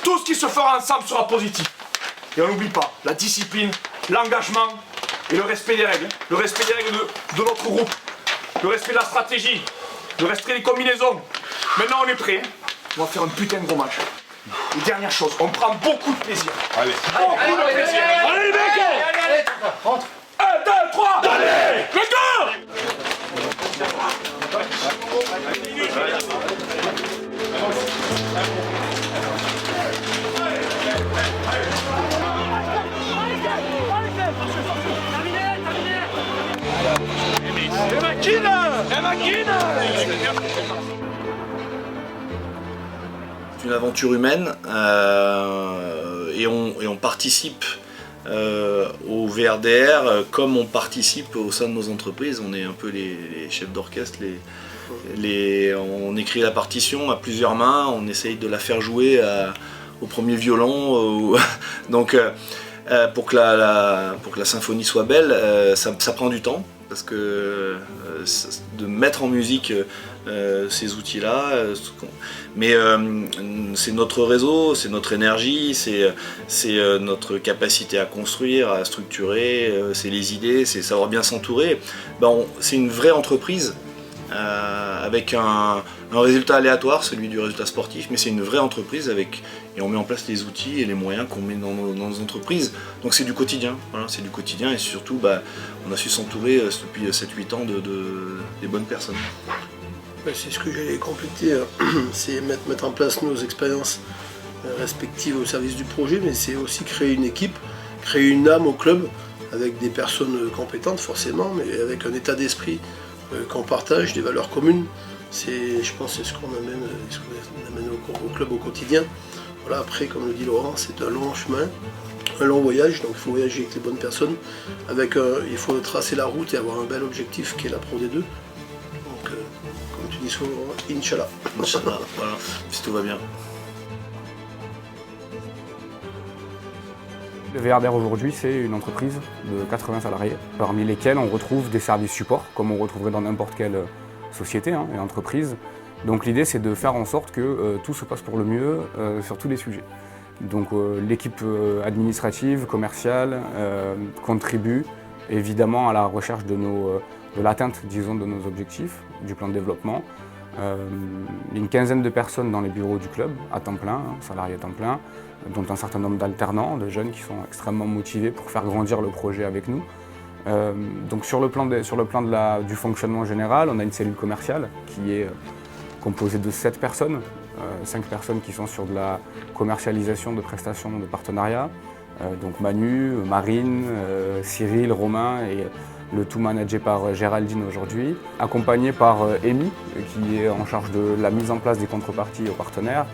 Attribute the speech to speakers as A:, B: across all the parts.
A: Tout ce qui se fera ensemble sera positif. Et on n'oublie pas la discipline, l'engagement et le respect des règles. Le respect des règles de notre groupe. Le respect de la stratégie. Le respect des combinaisons. Maintenant on est prêt. On va faire un putain de gros match. Et dernière chose, on prend beaucoup de plaisir. Allez, beaucoup de plaisir. Allez les mecs, allez, rentre. 1, 2, 3, allez, let's go.
B: C'est une aventure humaine et on participe au VRDR comme on participe au sein de nos entreprises. On est un peu les chefs d'orchestre, on écrit la partition à plusieurs mains, on essaye de la faire jouer au premier violon. Donc pour que la symphonie soit belle, ça prend du temps. Parce que de mettre en musique ces outils-là, mais c'est notre réseau, c'est notre énergie, c'est notre capacité à construire, à structurer, c'est les idées, c'est savoir bien s'entourer. C'est une vraie entreprise avec un résultat aléatoire, celui du résultat sportif, mais c'est une vraie entreprise et on met en place les outils et les moyens qu'on met dans nos entreprises. Donc c'est du quotidien, voilà, c'est du quotidien et surtout on a su s'entourer depuis 7-8 ans des bonnes personnes.
C: C'est ce que j'allais compléter, c'est mettre en place nos expériences respectives au service du projet, mais c'est aussi créer une équipe, créer une âme au club avec des personnes compétentes forcément, mais avec un état d'esprit qu'on partage, des valeurs communes. Je pense que c'est ce qu'on amène au club au quotidien. Voilà, après, comme le dit Laurent, c'est un long chemin, un long voyage, donc il faut voyager avec les bonnes personnes. Il faut tracer la route et avoir un bel objectif qui est la Pro D2. Donc, comme tu dis souvent, Inch'Allah.
B: Inch'Allah, voilà, si tout va bien.
D: Le VRDR aujourd'hui, c'est une entreprise de 80 salariés, parmi lesquels on retrouve des services support, comme on retrouverait dans n'importe quelle société et entreprise. Donc l'idée, c'est de faire en sorte que tout se passe pour le mieux sur tous les sujets. Donc l'équipe administrative, commerciale contribue évidemment à la recherche de l'atteinte, disons, de nos objectifs, du plan de développement. Une quinzaine de personnes dans les bureaux du club, à temps plein, salariés à temps plein, dont un certain nombre d'alternants, de jeunes qui sont extrêmement motivés pour faire grandir le projet avec nous. Donc sur le plan du fonctionnement général, on a une cellule commerciale qui est composée de 7 personnes, 5 personnes qui sont sur de la commercialisation de prestations de partenariat, donc Manu, Marine, Cyril, Romain et le tout managé par Géraldine aujourd'hui, accompagné par Amy qui est en charge de la mise en place des contreparties aux partenaires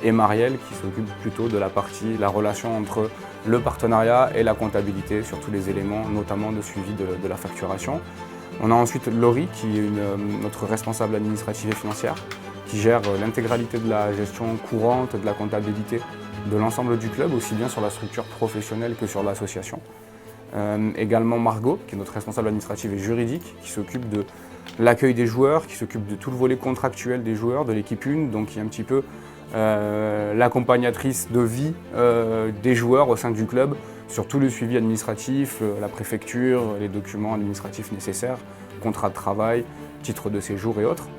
D: et Marielle qui s'occupe plutôt de la relation entre le partenariat et la comptabilité sur tous les éléments, notamment de suivi de la facturation. On a ensuite Laurie qui est notre responsable administrative et financière qui gère l'intégralité de la gestion courante, de la comptabilité de l'ensemble du club, aussi bien sur la structure professionnelle que sur l'association. Également Margot, qui est notre responsable administrative et juridique, qui s'occupe de l'accueil des joueurs, qui s'occupe de tout le volet contractuel des joueurs, de l'équipe 1, donc qui est un petit peu l'accompagnatrice de vie des joueurs au sein du club, sur tout le suivi administratif, la préfecture, les documents administratifs nécessaires, contrat de travail, titre de séjour et autres.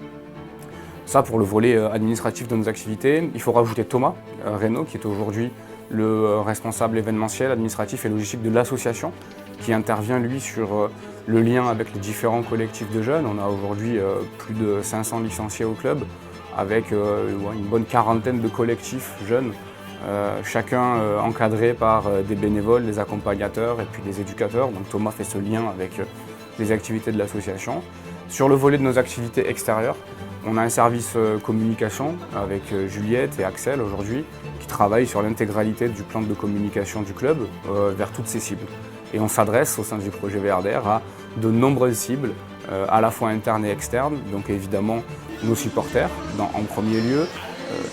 D: Ça pour le volet administratif de nos activités. Il faut rajouter Thomas Reynaud, qui est aujourd'hui le responsable événementiel, administratif et logistique de l'association, qui intervient lui sur le lien avec les différents collectifs de jeunes. On a aujourd'hui plus de 500 licenciés au club, avec une bonne quarantaine de collectifs jeunes, chacun encadré par des bénévoles, des accompagnateurs et puis des éducateurs. Donc Thomas fait ce lien avec les activités de l'association. Sur le volet de nos activités extérieures, on a un service communication avec Juliette et Axel aujourd'hui qui travaillent sur l'intégralité du plan de communication du club vers toutes ces cibles. Et on s'adresse au sein du projet VRDR à de nombreuses cibles, à la fois internes et externes, donc évidemment nos supporters en premier lieu,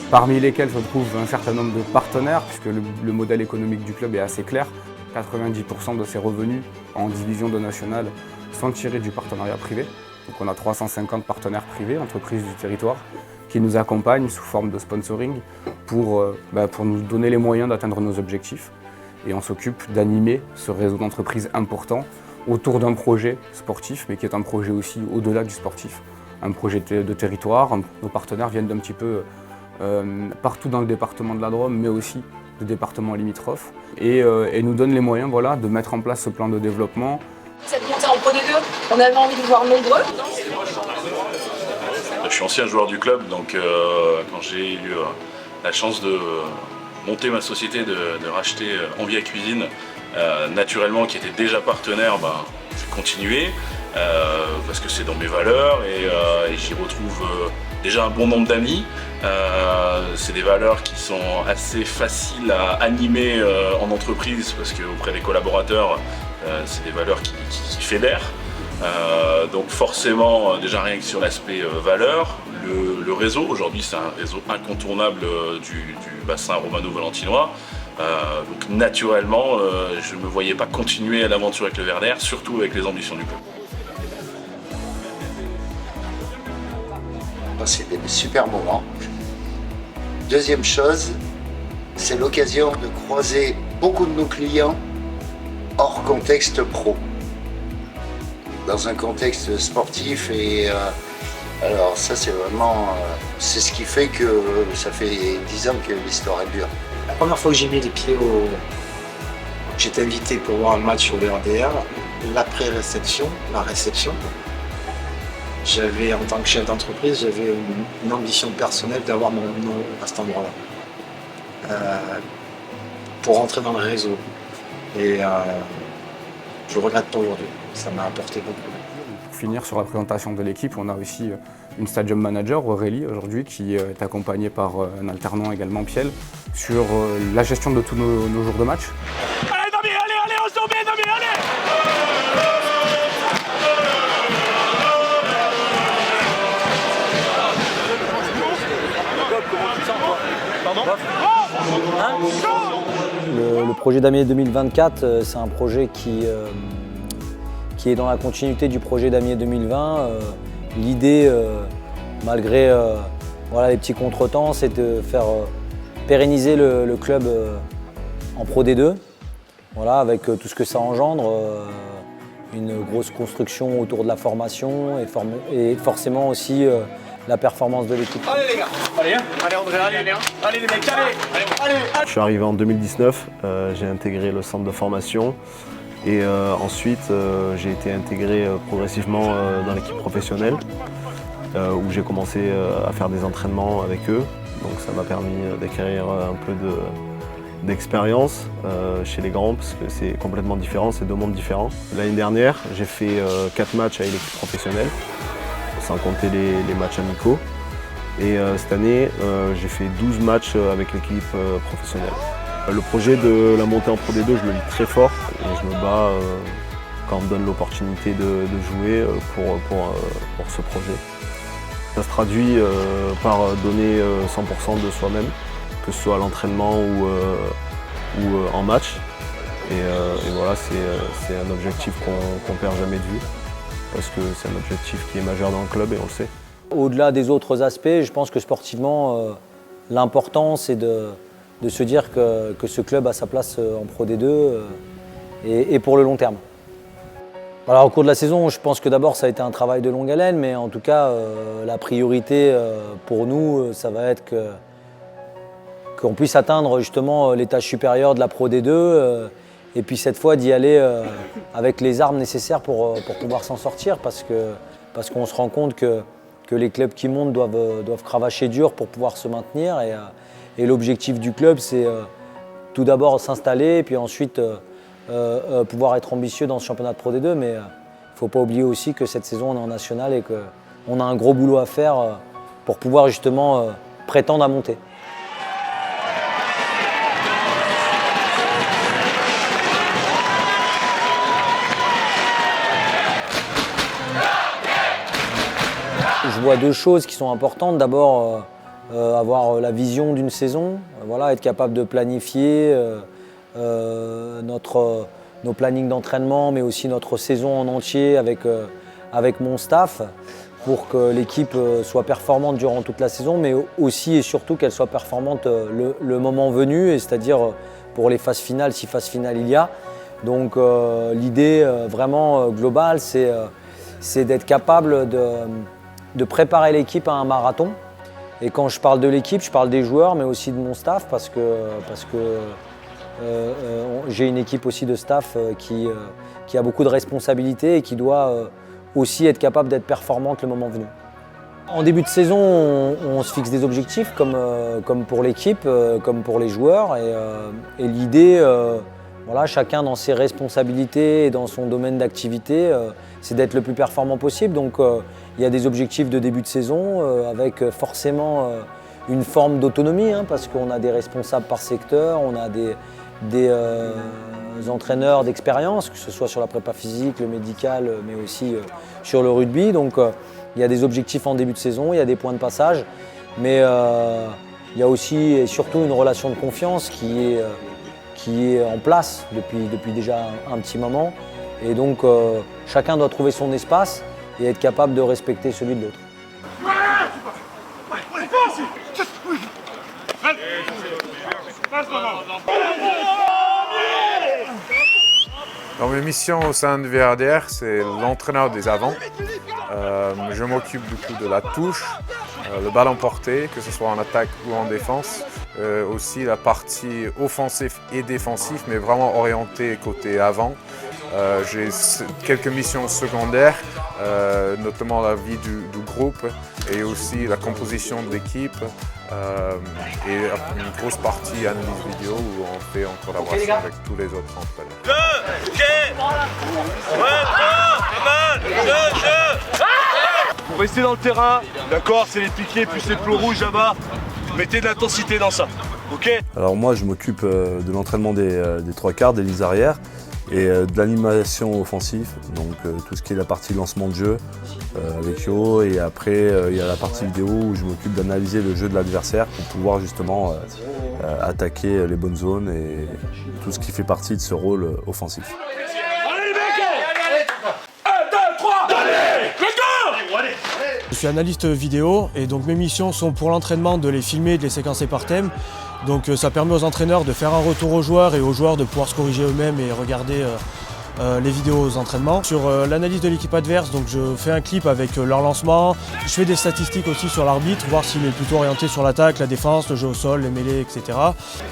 D: parmi lesquels se trouve un certain nombre de partenaires, puisque le modèle économique du club est assez clair. 90% de ses revenus en division de nationale sont tirés du partenariat privé. Donc on a 350 partenaires privés, entreprises du territoire, qui nous accompagnent sous forme de sponsoring pour nous donner les moyens d'atteindre nos objectifs. Et on s'occupe d'animer ce réseau d'entreprises important autour d'un projet sportif, mais qui est un projet aussi au-delà du sportif, un projet de territoire. Nos partenaires viennent d'un petit peu partout dans le département de la Drôme, mais aussi de départements limitrophes, et nous donnent les moyens de mettre en place ce plan de développement.
E: Cette montée en Pro D2, on avait envie de voir nombreux.
F: Je suis ancien joueur du club, donc quand j'ai eu la chance de monter ma société, de racheter Envia Cuisine, naturellement qui était déjà partenaire, j'ai continué parce que c'est dans mes valeurs et j'y retrouve déjà un bon nombre d'amis. C'est des valeurs qui sont assez faciles à animer en entreprise parce qu'auprès des collaborateurs, c'est des valeurs qui fédèrent. Donc forcément, déjà rien que sur l'aspect valeur, le réseau, aujourd'hui c'est un réseau incontournable du bassin romano-valentinois. Donc naturellement, je ne me voyais pas continuer l'aventure avec le Werder, surtout avec les ambitions du club.
G: C'est des super moments. Deuxième chose, c'est l'occasion de croiser beaucoup de nos clients hors contexte pro. Dans un contexte sportif alors ça c'est vraiment c'est ce qui fait que ça fait 10 ans que l'histoire est dure.
H: La première fois que j'ai mis les pieds j'étais invité pour voir un match au VRDR, l'après-réception, la réception. J'avais, en tant que chef d'entreprise, j'avais une ambition personnelle d'avoir mon nom à cet endroit-là. Pour rentrer dans le réseau. Et je le regrette pas aujourd'hui. Ça m'a apporté beaucoup.
D: Pour finir sur la présentation de l'équipe, on a aussi une stadium manager, Aurélie, aujourd'hui, qui est accompagnée par un alternant également, Piel, sur la gestion de tous nos jours de match.
A: Allez, Dami, allez, on se met, Dami, allez!
I: Le projet Damier 2024, c'est un projet qui est dans la continuité du projet Damier 2020. L'idée, malgré les petits contretemps, c'est de faire pérenniser le club en Pro D2, avec tout ce que ça engendre, une grosse construction autour de la formation et forcément aussi la performance de l'équipe.
A: Allez les gars, allez André, allez les mecs, allez.
J: Je suis arrivé en 2019, j'ai intégré le centre de formation et ensuite j'ai été intégré progressivement dans l'équipe professionnelle où j'ai commencé à faire des entraînements avec eux. Donc ça m'a permis d'acquérir un peu d'expérience chez les grands parce que c'est complètement différent, c'est deux mondes différents. L'année dernière, j'ai fait 4 matchs avec l'équipe professionnelle, sans compter les matchs amicaux. Et cette année, j'ai fait 12 matchs avec l'équipe professionnelle. Le projet de la montée en Pro D2, je le vis très fort et je me bats quand on me donne l'opportunité de jouer pour ce projet. Ça se traduit par donner 100% de soi-même, que ce soit à l'entraînement ou en match. Et voilà, c'est un objectif qu'on perd jamais de vue, parce que c'est un objectif qui est majeur dans le club et on le sait.
I: Au-delà des autres aspects, je pense que sportivement, l'important c'est de se dire que ce club a sa place en Pro D2 et pour le long terme. Alors, au cours de la saison, je pense que d'abord ça a été un travail de longue haleine, mais en tout cas la priorité pour nous, ça va être qu'on puisse atteindre justement l'étage supérieur de la Pro D2 et puis cette fois d'y aller avec les armes nécessaires pour pouvoir s'en sortir, parce qu'on se rend compte que les clubs qui montent doivent cravacher dur pour pouvoir se maintenir. Et l'objectif du club, c'est tout d'abord s'installer et puis ensuite pouvoir être ambitieux dans ce championnat de Pro D2. Mais il ne faut pas oublier aussi que cette saison, on est en national et qu'on a un gros boulot à faire pour pouvoir justement prétendre à monter. Je vois deux choses qui sont importantes. D'abord, avoir la vision d'une saison, être capable de planifier nos plannings d'entraînement, mais aussi notre saison en entier avec mon staff. pour que l'équipe soit performante durant toute la saison, mais aussi et surtout qu'elle soit performante le moment venu, et c'est-à-dire pour les phases finales, si phase finale il y a. Donc l'idée vraiment globale, c'est d'être capable de préparer l'équipe à un marathon. Et quand je parle de l'équipe, je parle des joueurs, mais aussi de mon staff, parce que j'ai une équipe aussi de staff qui a beaucoup de responsabilités et qui doit aussi être capable d'être performante le moment venu. En début de saison, on se fixe des objectifs comme pour l'équipe, comme pour les joueurs. Et l'idée, voilà, chacun dans ses responsabilités et dans son domaine d'activité, c'est d'être le plus performant possible. Donc il y a des objectifs de début de saison avec forcément une forme d'autonomie, hein, parce qu'on a des responsables par secteur, on a des entraîneurs d'expérience, que ce soit sur la prépa physique, le médical, mais aussi sur le rugby. Donc il y a des objectifs en début de saison, il y a des points de passage, mais il y a aussi et surtout une relation de confiance qui est en place depuis déjà un petit moment. Et donc chacun doit trouver son espace et être capable de respecter celui de l'autre.
K: Donc, mes missions au sein de VRDR, c'est l'entraîneur des avants. Je m'occupe du coup de la touche, le ballon porté, que ce soit en attaque ou en défense. Aussi la partie offensive et défensive, mais vraiment orientée côté avant. J'ai quelques missions secondaires, notamment la vie du groupe et aussi la composition de l'équipe. Et une grosse partie analyse vidéo où on fait en collaboration avec tous les autres entraîneurs.
L: Pour rester dans le terrain, d'accord, c'est les piquets plus les plots rouges là-bas. Mettez de l'intensité dans ça, ok?
M: Alors moi je m'occupe de l'entraînement des trois quarts, des lignes arrières et de l'animation offensive, donc tout ce qui est la partie lancement de jeu avec Yo, et après il y a la partie vidéo où je m'occupe d'analyser le jeu de l'adversaire pour pouvoir justement attaquer les bonnes zones et tout ce qui fait partie de ce rôle offensif.
N: Je suis analyste vidéo et donc mes missions sont pour l'entraînement de les filmer et de les séquencer par thème. Donc ça permet aux entraîneurs de faire un retour aux joueurs et aux joueurs de pouvoir se corriger eux-mêmes et regarder les vidéos aux entraînements. Sur l'analyse de l'équipe adverse, donc je fais un clip avec leur lancement. Je fais des statistiques aussi sur l'arbitre, voir s'il est plutôt orienté sur l'attaque, la défense, le jeu au sol, les mêlées, etc.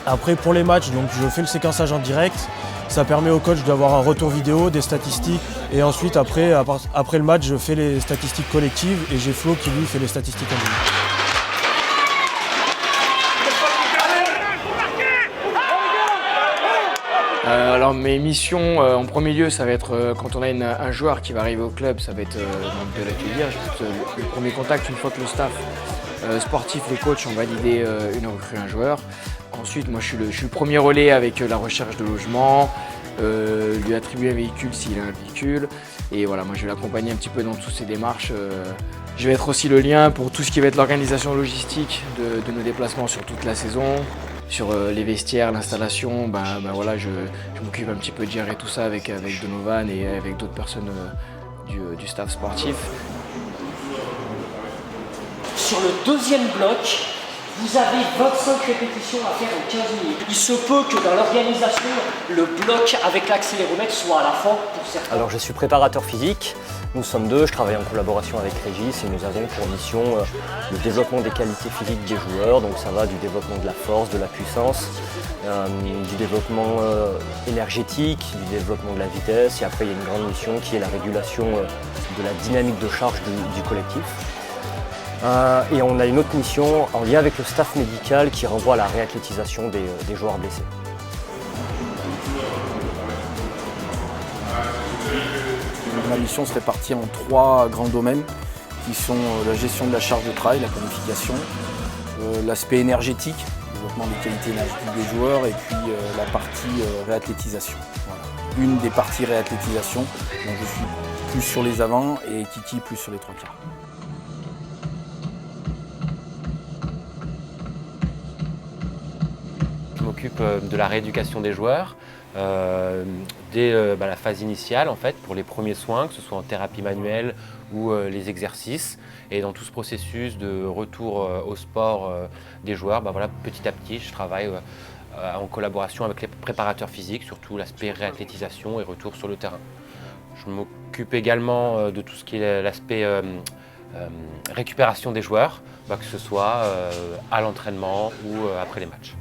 N: Après pour les matchs, donc je fais le séquençage en direct. Ça permet au coach d'avoir un retour vidéo, des statistiques, et ensuite après le match, je fais les statistiques collectives et j'ai Flo qui lui fait les statistiques individuelles.
O: Alors mes missions en premier lieu, ça va être quand on a un joueur qui va arriver au club, ça va être de l'accueillir. Le premier contact, une fois que le staff sportif, les coachs ont validé une recrue, un joueur. Ensuite, moi je suis le premier relais avec la recherche de logement, lui attribuer un véhicule s'il a un véhicule. Et voilà, moi je vais l'accompagner un petit peu dans toutes ces démarches. Je vais être aussi le lien pour tout ce qui va être l'organisation logistique de nos déplacements sur toute la saison. Sur les vestiaires, l'installation, voilà, je m'occupe un petit peu de gérer tout ça avec Donovan et avec d'autres personnes du staff sportif.
P: Sur le deuxième bloc, vous avez 25 répétitions à faire en 15 minutes. Il se peut que dans l'organisation, le bloc avec l'accéléromètre soit à la fin pour certains.
Q: Alors je suis préparateur physique, nous sommes deux, je travaille en collaboration avec Régis et nous avons pour mission le développement des qualités physiques des joueurs. Donc ça va du développement de la force, de la puissance, du développement énergétique, du développement de la vitesse. Et après il y a une grande mission qui est la régulation de la dynamique de charge du collectif. Et on a une autre mission en lien avec le staff médical qui renvoie à la réathlétisation des joueurs blessés.
R: Ma mission se répartit en 3 grands domaines qui sont la gestion de la charge de travail, la planification, l'aspect énergétique, le développement des qualités énergétiques des joueurs et puis la partie réathlétisation. Voilà. Une des parties réathlétisation, donc je suis plus sur les avants et Kiki plus sur les 3 quarts.
S: Je m'occupe de la rééducation des joueurs, dès la phase initiale en fait, pour les premiers soins, que ce soit en thérapie manuelle ou les exercices. Et dans tout ce processus de retour au sport des joueurs, petit à petit, je travaille en collaboration avec les préparateurs physiques, surtout l'aspect réathlétisation et retour sur le terrain. Je m'occupe également de tout ce qui est l'aspect récupération des joueurs, que ce soit à l'entraînement ou après les matchs.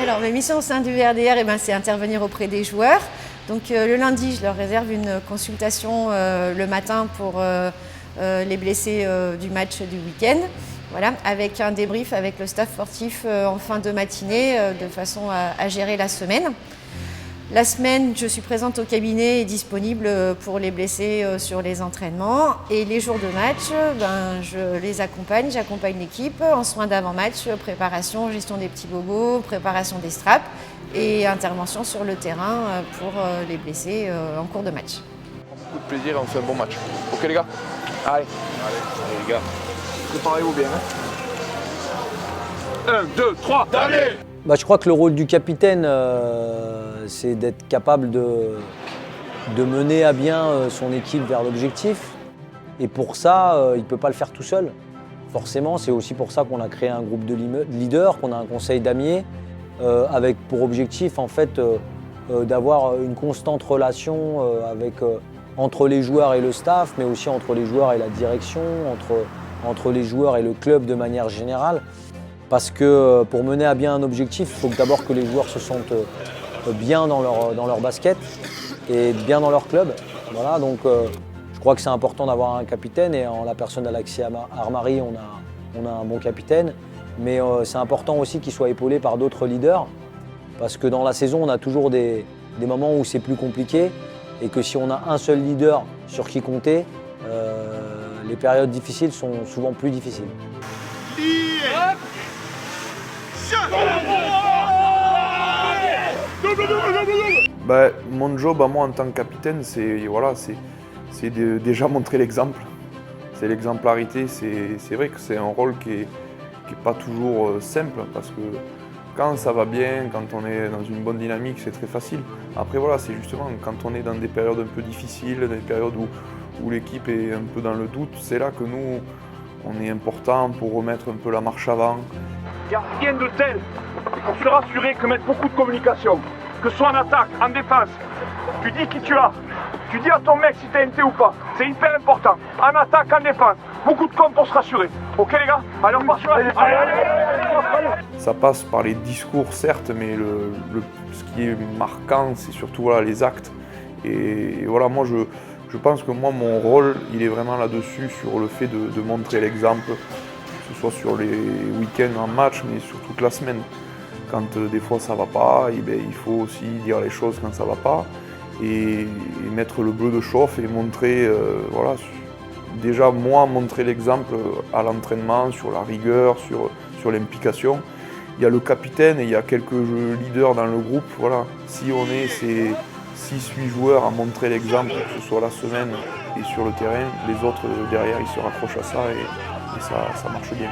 T: Alors mes missions au sein du VRDR, c'est intervenir auprès des joueurs. Donc le lundi, je leur réserve une consultation le matin pour les blessés du match du week-end. Voilà, avec un débrief avec le staff sportif en fin de matinée de façon à gérer la semaine. La semaine, je suis présente au cabinet et disponible pour les blessés sur les entraînements. Et les jours de match, je les accompagne, j'accompagne l'équipe en soins d'avant-match, préparation, gestion des petits bobos, préparation des straps et intervention sur le terrain pour les blessés en cours de match.
L: Beaucoup de plaisir et on fait un bon match. Ok les gars? Allez les gars. Préparez-vous bien. 1, 2, 3, allez!
I: Je crois que le rôle du capitaine, c'est d'être capable de mener à bien son équipe vers l'objectif. Et pour ça, il ne peut pas le faire tout seul. Forcément, c'est aussi pour ça qu'on a créé un groupe de leaders, qu'on a un conseil damiers, avec pour objectif en fait, d'avoir une constante relation entre les joueurs et le staff, mais aussi entre les joueurs et la direction, entre les joueurs et le club de manière générale. Parce que pour mener à bien un objectif, il faut d'abord que les joueurs se sentent bien dans leur basket et bien dans leur club. Voilà, donc je crois que c'est important d'avoir un capitaine et en la personne d'Alexis Armari, on a un bon capitaine. Mais c'est important aussi qu'il soit épaulé par d'autres leaders parce que dans la saison, on a toujours des moments où c'est plus compliqué et que si on a un seul leader sur qui compter, les périodes difficiles sont souvent plus difficiles.
K: Mon job à moi en tant que capitaine, c'est déjà montrer l'exemple. C'est l'exemplarité. C'est vrai que c'est un rôle qui est pas toujours simple parce que quand ça va bien, quand on est dans une bonne dynamique, c'est très facile. Après voilà, c'est justement quand on est dans des périodes un peu difficiles, des périodes où l'équipe est un peu dans le doute, c'est là que nous, on est important pour remettre un peu la marche avant.
A: Il n'y a rien de tel pour se rassurer que mettre beaucoup de communication, que ce soit en attaque, en défense, tu dis qui tu as, tu dis à ton mec si t'es NT ou pas, c'est hyper important. En attaque, en défense, beaucoup de com pour se rassurer. Ok les gars? Allez, on part sur la... Allez.
K: Ça passe par les discours certes, mais ce qui est marquant, c'est surtout les actes. Et voilà, moi je pense que mon rôle, il est vraiment là-dessus, sur le fait de montrer l'exemple, que ce soit sur les week-ends en match, mais sur toute la semaine. Quand des fois ça va pas, il faut aussi dire les choses quand ça va pas, et mettre le bleu de chauffe et montrer, déjà moi montrer l'exemple à l'entraînement, sur la rigueur, sur l'implication. Il y a le capitaine et il y a quelques leaders dans le groupe. Voilà. Si on est ces 6-8 joueurs à montrer l'exemple, que ce soit la semaine et sur le terrain, les autres derrière ils se raccrochent à ça et ça marche bien.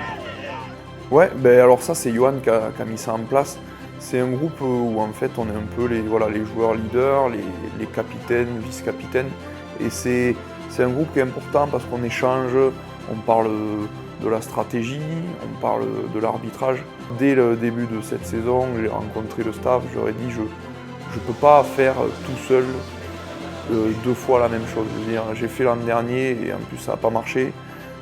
K: Ouais, alors ça c'est Johan qui a mis ça en place. C'est un groupe où en fait on est un peu les joueurs leaders, les capitaines, vice-capitaines. Et c'est un groupe qui est important parce qu'on échange, on parle de la stratégie, on parle de l'arbitrage. Dès le début de cette saison, j'ai rencontré le staff, je leur ai dit je ne peux pas faire tout seul 2 fois la même chose. J'ai fait l'an dernier et en plus ça n'a pas marché.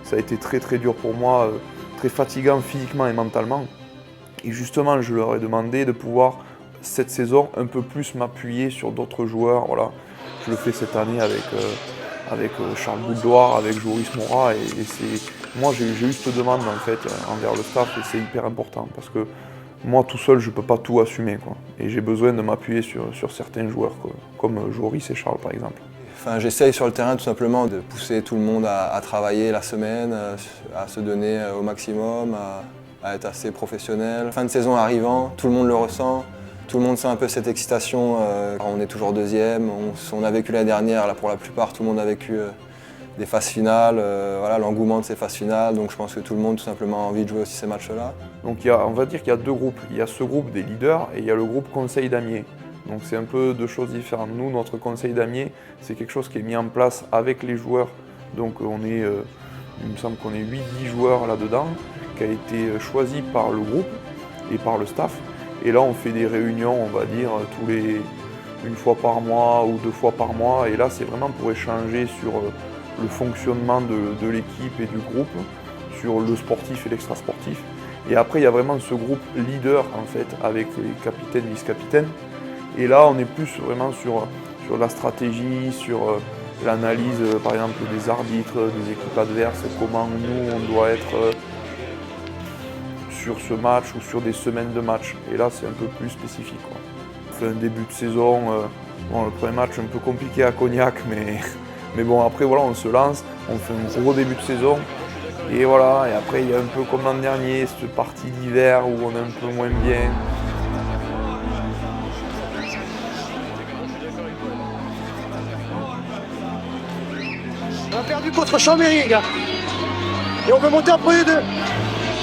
K: Ça a été très très dur pour moi, très fatigant physiquement et mentalement. Et justement, je leur ai demandé de pouvoir, cette saison, un peu plus m'appuyer sur d'autres joueurs. Voilà. Je le fais cette année avec Charles Bouldoir, avec Joris Mora. Et moi, j'ai eu cette demande en fait, envers le staff et c'est hyper important parce que moi, tout seul, je ne peux pas tout assumer. Et j'ai besoin de m'appuyer sur certains joueurs, comme Joris et Charles par exemple.
U: J'essaye sur le terrain tout simplement de pousser tout le monde à travailler la semaine, à se donner au maximum, à être assez professionnel. Fin de saison arrivant, tout le monde le ressent, tout le monde sent un peu cette excitation. On est toujours deuxième, on a vécu l'année dernière, là pour la plupart tout le monde a vécu des phases finales, voilà, l'engouement de ces phases finales. Donc je pense que tout le monde tout simplement a envie de jouer aussi ces matchs-là.
C: Donc on va dire qu'il y a deux groupes. Il y a ce groupe des leaders et il y a le groupe conseil damier. Donc c'est un peu deux choses différentes. Nous, notre conseil damier, c'est quelque chose qui est mis en place avec les joueurs. Donc il me semble qu'on est 8-10 joueurs là-dedans, qui a été choisi par le groupe et par le staff. Et là, on fait des réunions, on va dire, une fois par mois ou 2 fois par mois. Et là, c'est vraiment pour échanger sur le fonctionnement de l'équipe et du groupe, sur le sportif et l'extra-sportif. Et après, il y a vraiment ce groupe leader, en fait, avec les capitaines, vice-capitaines. Et là, on est plus vraiment sur la stratégie, sur l'analyse, par exemple, des arbitres, des équipes adverses, comment nous, on doit être sur ce match ou sur des semaines de match. Et là, c'est un peu plus spécifique, quoi. On fait un début de saison, le premier match un peu compliqué à Cognac, mais bon, après, voilà, on se lance, on fait un gros début de saison. Et voilà, et après, il y a un peu comme l'an dernier, cette partie d'hiver où on est un peu moins bien.
V: On a perdu contre Chambéry, les gars. Et on veut monter en Pro D2.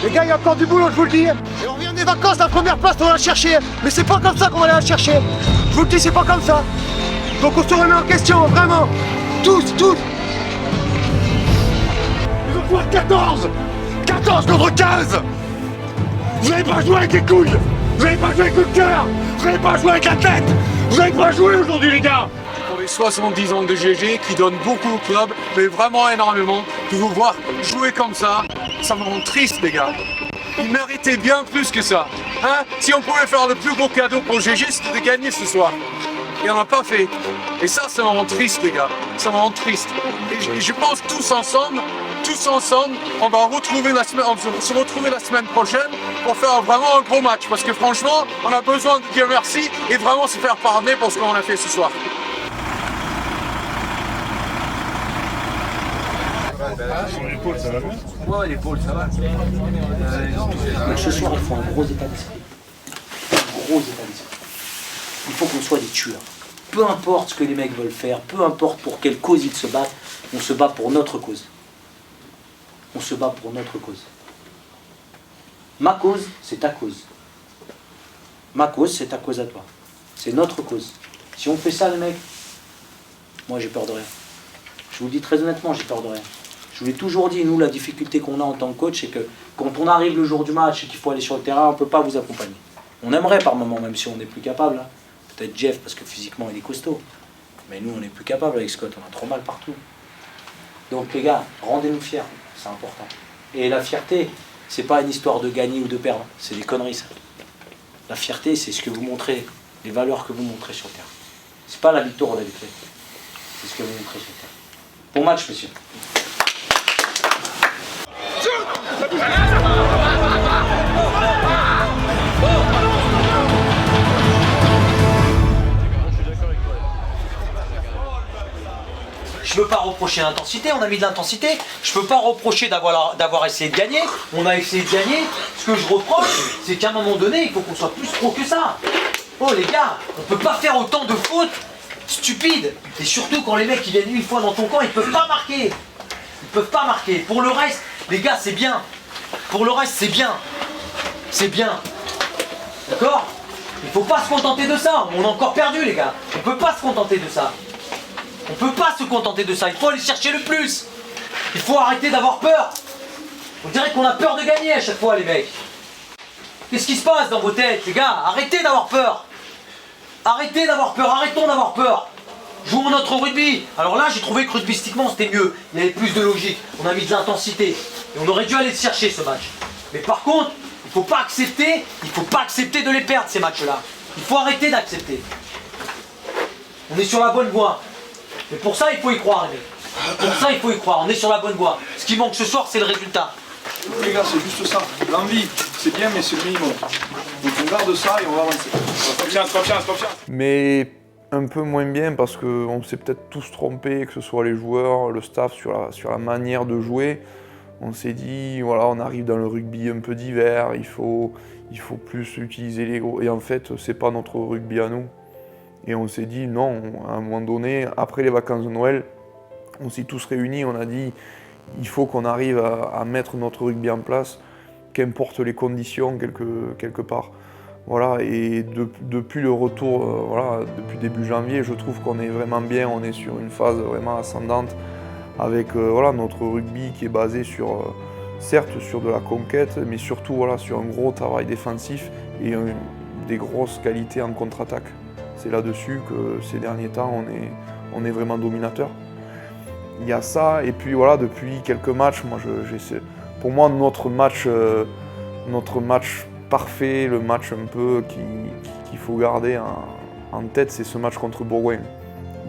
V: Les gars, il y a encore du boulot, je vous le dis. Et on revient des vacances, la première place, on va la chercher. Mais c'est pas comme ça qu'on va aller la chercher. Je vous le dis, c'est pas comme ça. Donc on se remet en question, vraiment. Tous. Ils ont joué 14 contre 15. Vous n'avez pas joué avec les couilles. Vous n'avez pas joué avec le cœur. Vous n'avez pas joué avec la tête. Vous n'avez pas joué aujourd'hui, les gars.
W: Pour les 70 ans de GG qui donnent beaucoup au club, mais vraiment énormément, de vous voir jouer comme ça me rend triste, les gars. Ils méritaient bien plus que ça. Hein? Si on pouvait faire le plus gros cadeau pour GG, c'était de gagner ce soir. Et on n'a pas fait. Et ça me rend triste, les gars. Ça me rend triste. Et je pense tous ensemble, on va se retrouver la semaine prochaine pour faire vraiment un gros match. Parce que franchement, on a besoin de dire merci et vraiment se faire pardonner pour ce qu'on a fait ce soir.
V: Son épaule, ça va bien?
P: Ouais, l'épaule, ça va. Ce soir, il faut un gros état d'esprit. Un gros état d'esprit. Il faut qu'on soit des tueurs. Peu importe ce que les mecs veulent faire, peu importe pour quelle cause ils se battent, on se bat pour notre cause. On se bat pour notre cause. Ma cause, c'est ta cause. Ma cause, c'est ta cause à toi. C'est notre cause. Si on fait ça, les mecs, moi j'ai peur de rien. Je vous le dis très honnêtement, j'ai peur de rien. Je vous l'ai toujours dit, nous, la difficulté qu'on a en tant que coach, c'est que quand on arrive le jour du match et qu'il faut aller sur le terrain, on ne peut pas vous accompagner. On aimerait par moment, même si on n'est plus capable. Hein. Peut-être Jeff, parce que physiquement, il est costaud. Mais nous, on n'est plus capable avec Scott, on a trop mal partout. Donc les gars, rendez-nous fiers, c'est important. Et la fierté, c'est pas une histoire de gagner ou de perdre, c'est des conneries ça. La fierté, c'est ce que vous montrez, les valeurs que vous montrez sur le terrain. C'est pas la victoire ou la défaite, c'est ce que vous montrez sur le terrain. Bon match, messieurs. Je ne peux pas reprocher l'intensité, on a mis de l'intensité. Je ne peux pas reprocher d'avoir essayé de gagner. On a essayé de gagner. Ce que je reproche, c'est qu'à un moment donné, il faut qu'on soit plus pro que ça. Oh les gars, on ne peut pas faire autant de fautes stupides. Et surtout quand les mecs ils viennent une fois dans ton camp, ils ne peuvent pas marquer. Ils ne peuvent pas marquer. Pour le reste, les gars, c'est bien. Pour le reste, c'est bien. C'est bien. D'accord? Il ne faut pas se contenter de ça. On a encore perdu, les gars. On ne peut pas se contenter de ça. On peut pas se contenter de ça, il faut aller chercher le plus. Il faut arrêter d'avoir peur. On dirait qu'on a peur de gagner à chaque fois, les mecs. Qu'est-ce qui se passe dans vos têtes, les gars? Arrêtez d'avoir peur. Arrêtez d'avoir peur, arrêtons d'avoir peur. Jouons notre rugby. Alors là, j'ai trouvé que rugbystiquement, c'était mieux. Il y avait plus de logique, on a mis de l'intensité. Et on aurait dû aller le chercher, ce match. Mais par contre, il faut pas accepter de les perdre, ces matchs-là. Il faut arrêter d'accepter. On est sur la bonne voie. Mais pour ça, il faut y croire, les mecs. Pour ça, il faut y croire. On est sur la bonne voie. Ce qui manque ce soir, c'est le résultat.
A: Les gars, c'est juste ça. L'envie, c'est bien, mais c'est le minimum. Donc on garde ça et on va avancer. Confiance.
C: Mais un peu moins bien parce qu'on s'est peut-être tous trompés, que ce soit les joueurs, le staff, sur la manière de jouer. On s'est dit, voilà, on arrive dans le rugby un peu d'hiver, il faut plus utiliser les gros. Et en fait, c'est pas notre rugby à nous. Et on s'est dit non, à un moment donné, après les vacances de Noël, on s'est tous réunis, on a dit il faut qu'on arrive à mettre notre rugby en place, qu'importe les conditions quelque part. Voilà, et depuis le retour, depuis début janvier, je trouve qu'on est vraiment bien, on est sur une phase vraiment ascendante avec notre rugby qui est basé sur, certes sur de la conquête, mais surtout sur un gros travail défensif et des grosses qualités en contre-attaque. C'est là-dessus que ces derniers temps, on est vraiment dominateur. Il y a ça, et puis depuis quelques matchs, pour moi notre match parfait, le match un peu qu'il faut garder en tête, c'est ce match contre Bourgoin.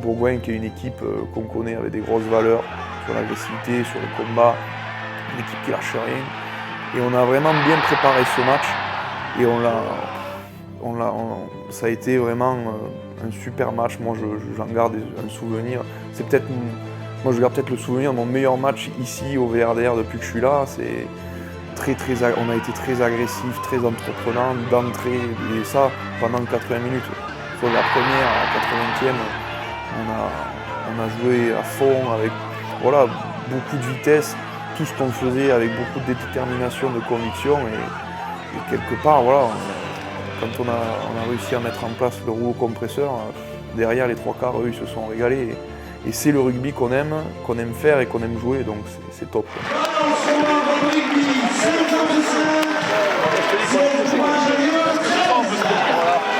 C: Bourgoin qui est une équipe qu'on connaît avec des grosses valeurs sur l'agressivité, sur le combat, une équipe qui lâche rien. Et on a vraiment bien préparé ce match et ça a été vraiment un super match. Moi j'en garde un souvenir. Moi je garde peut-être le souvenir de mon meilleur match ici au VRDR depuis que je suis là. On a été très agressif, très entreprenant d'entrée, et ça pendant 80 minutes. Sur la première à la 80e, on a joué à fond avec beaucoup de vitesse, tout ce qu'on faisait avec beaucoup de détermination, de conviction, et quelque part, quand on a réussi à mettre en place le rouleau compresseur, derrière les trois quarts, eux, ils se sont régalés. Et c'est le rugby qu'on aime faire et qu'on aime jouer, donc c'est top.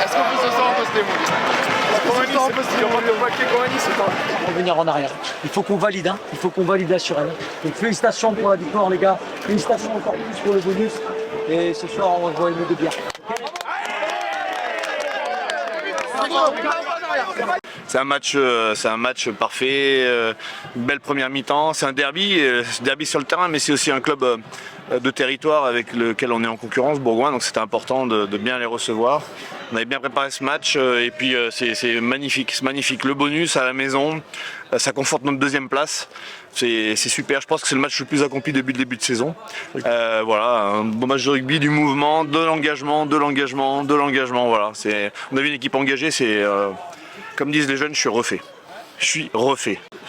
B: Est-ce qu'on peut se sentir un peu
P: Revenir en arrière. Il faut qu'on valide, il faut qu'on valide la Suresnes. Donc félicitations pour la victoire les gars, félicitations encore plus pour le bonus. Et ce soir on revoit une de bière.
L: C'est un match parfait, une belle première mi-temps. C'est un derby sur le terrain, mais c'est aussi un club de territoire avec lequel on est en concurrence, Bourgoin, donc c'était important de bien les recevoir. On avait bien préparé ce match et puis c'est magnifique, Le bonus à la maison, ça conforte notre deuxième place. C'est super, je pense que c'est le match le plus accompli depuis le début de saison. Un beau match de rugby, du mouvement, de l'engagement. Voilà. On avait une équipe engagée, comme disent les jeunes, je suis refait.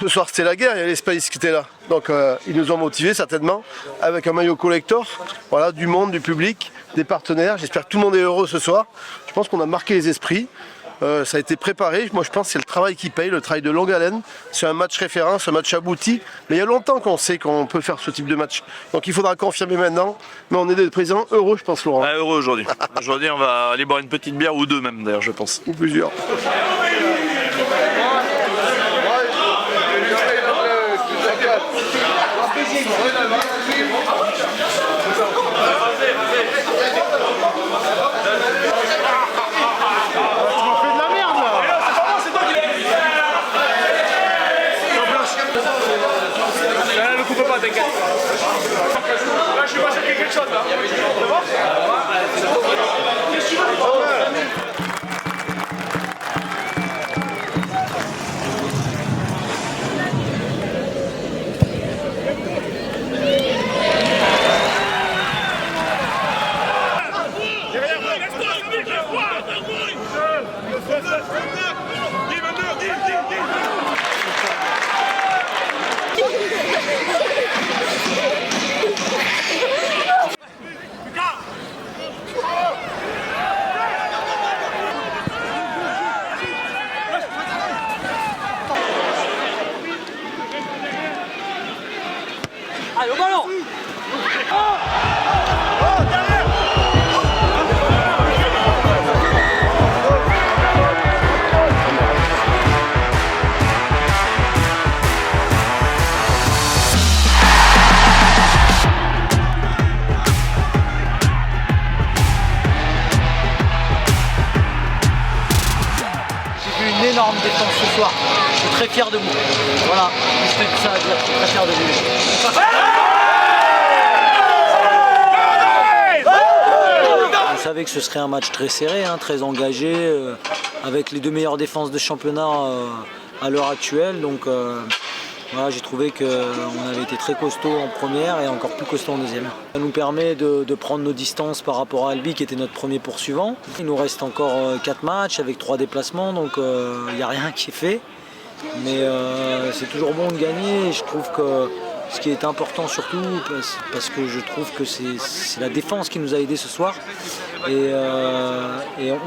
B: Ce soir c'était la guerre, il y a les Spice qui étaient là. Donc ils nous ont motivés certainement, avec un maillot collector, du monde, du public, des partenaires. J'espère que tout le monde est heureux ce soir. Je pense qu'on a marqué les esprits. Ça a été préparé, moi je pense que c'est le travail qui paye, le travail de longue haleine. C'est un match référence, un match abouti. Mais il y a longtemps qu'on sait qu'on peut faire ce type de match. Donc il faudra confirmer maintenant. Mais on est des présidents heureux, je pense, Laurent.
L: Heureux aujourd'hui. Aujourd'hui on va aller boire une petite bière ou deux même d'ailleurs, je pense.
B: Ou plusieurs.
A: T'inquiète. Là, je vais passer quelque chose là. C'est bon ?
P: Allez, au ballon! J'ai vu une énorme défense ce soir. Je suis très fier de vous. Voilà, juste ça à dire, je suis très fier de vous. Je savais que ce serait un match très serré, très engagé, avec les deux meilleures défenses de championnat à l'heure actuelle. Donc voilà, j'ai trouvé qu'on avait été très costaud en première et encore plus costaud en deuxième. Ça nous permet de prendre nos distances par rapport à Albi qui était notre premier poursuivant. Il nous reste encore 4 matchs avec 3 déplacements, donc il n'y a rien qui est fait.
I: Mais c'est toujours bon de gagner. Et je trouve que ce qui est important surtout, parce que je trouve que c'est la défense qui nous a aidés ce soir. Et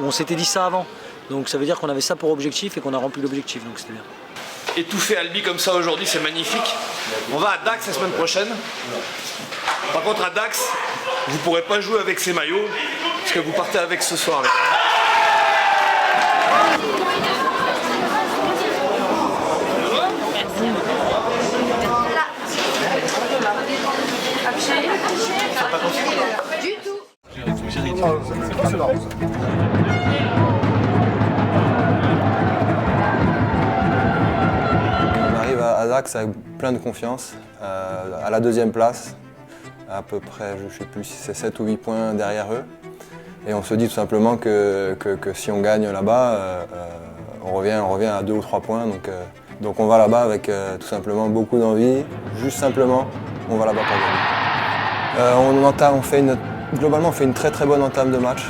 I: on s'était dit ça avant. Donc ça veut dire qu'on avait ça pour objectif et qu'on a rempli l'objectif. Donc c'était bien.
A: Étouffer Albi comme ça aujourd'hui, c'est magnifique. On va à Dax la semaine prochaine. Par contre, à Dax, vous ne pourrez pas jouer avec ces maillots, parce que vous partez avec ce soir. Là.
T: Du tout.
U: On arrive à Dax avec plein de confiance, à la deuxième place, à peu près, je ne sais plus si c'est 7 ou 8 points derrière eux. Et on se dit tout simplement que si on gagne là-bas, on revient à 2 ou 3 points. Donc on va là-bas avec tout simplement beaucoup d'envie, juste simplement, on va là-bas pour gagner. Globalement, on fait une très très bonne entame de match.